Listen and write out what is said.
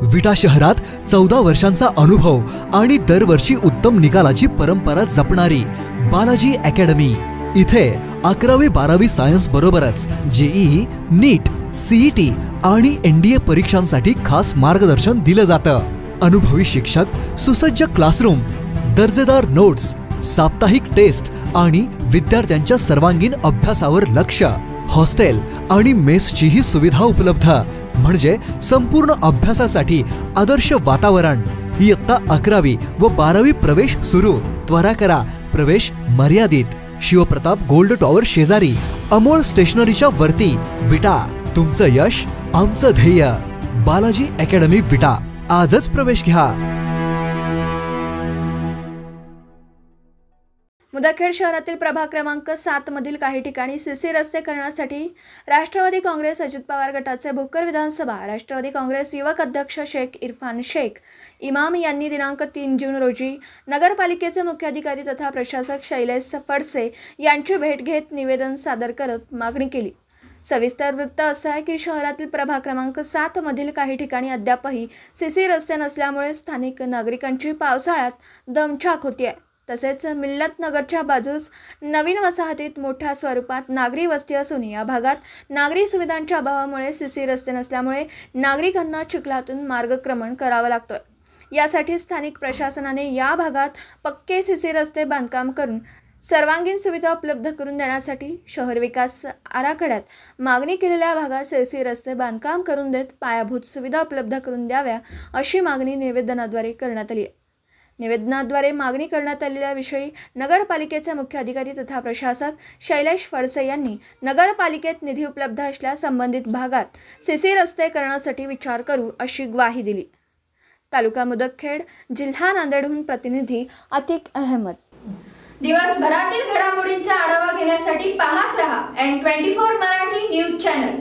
विटा शहरात 14 वर्षांचा अनुभव आणि दरवर्षी उत्तम निकालाची परंपरा जपणारी बालाजी अकॅडमी। इथे 11वी-12वी सायन्स बरोबरच जेईई, नीट, सीईटी आणि एनडीए परीक्षांसाठी खास मार्गदर्शन दिलं जातं। अनुभवी शिक्षक, सुसज्ज क्लासरूम, दर्जेदार नोट्स, साप्ताहिक टेस्ट आणि विद्यार्थ्यांच्या सर्वांगीण अभ्यासावर लक्ष। हॉस्टेल आणि मेसचीही सुविधा उपलब्ध, म्हणजे संपूर्ण अभ्यासासाठी आदर्श वातावरण। इयत्ता 11वी व 12वी प्रवेश सुरू। त्वरा करा, प्रवेश मर्यादित। शिवप्रताप गोल्ड टॉवर शेजारी, अमोल स्टेशनरीच्या वरती, विटा। तुमचं यश आमचं ध्येय। बालाजी अकॅडमी विटा, आजच प्रवेश घ्या। मुदखेड शहरातील प्रभाग क्रमांक 7 मधील काही ठिकाणी सीसी रस्ते करण्यासाठी राष्ट्रवादी काँग्रेस अजित पवार गटाचे भोकर विधानसभा राष्ट्रवादी काँग्रेस युवक अध्यक्ष शेख इरफान शेख इमाम यांनी दिनांक 3 जून रोजी नगरपालिकेचे मुख्याधिकारी तथा प्रशासक शैलेश फडसे यांची भेट घेत निवेदन सादर करत मागणी केली। सविस्तर वृत्त असं आहे की शहरातील प्रभाग क्रमांक 7 मधील काही ठिकाणी अद्यापही सीसी रस्ते नसल्यामुळे स्थानिक नागरिकांची पावसाळ्यात दमछाक होती। तसेच मिल्लत नगरच्या बाजूस नवीन वसाहतीत मोठ्या स्वरूपात नागरी वस्ती असून या भागात नागरी सुविधांच्या अभावामुळे सीसी रस्ते नसल्यामुळे नागरिकांना चिखलातून मार्गक्रमण करावं लागतं। यासाठी स्थानिक प्रशासनाने या भागात पक्के सीसी रस्ते बांधकाम करून सर्वांगीण सुविधा उपलब्ध करून देण्यासाठी शहर विकास आराखड्यात मागणी केलेल्या भागात सीसी रस्ते बांधकाम करून देत पायाभूत सुविधा उपलब्ध करून द्याव्या अशी मागणी निवेदनाद्वारे करण्यात आली आहे। निवेदनाद्वारे मागणी करण्यात आलेल्या विषयी नगरपालिकेचे मुख्य अधिकारी तथा प्रशासक शैलेश फडसे यांनी नगरपालिकेत निधी उपलब्ध असल्यास संबंधित भागात सीसी रस्ते करण्यासाठी विचार करू अशी ग्वाही दिली। तालुका मुदखेड, जिल्हा नांदेडहून प्रतिनिधी अतिक अहमद। दिवसभरातील घडामोडींचा आढावा घेण्यासाठी पाहत रहा N24 मराठी न्यूज चॅनल।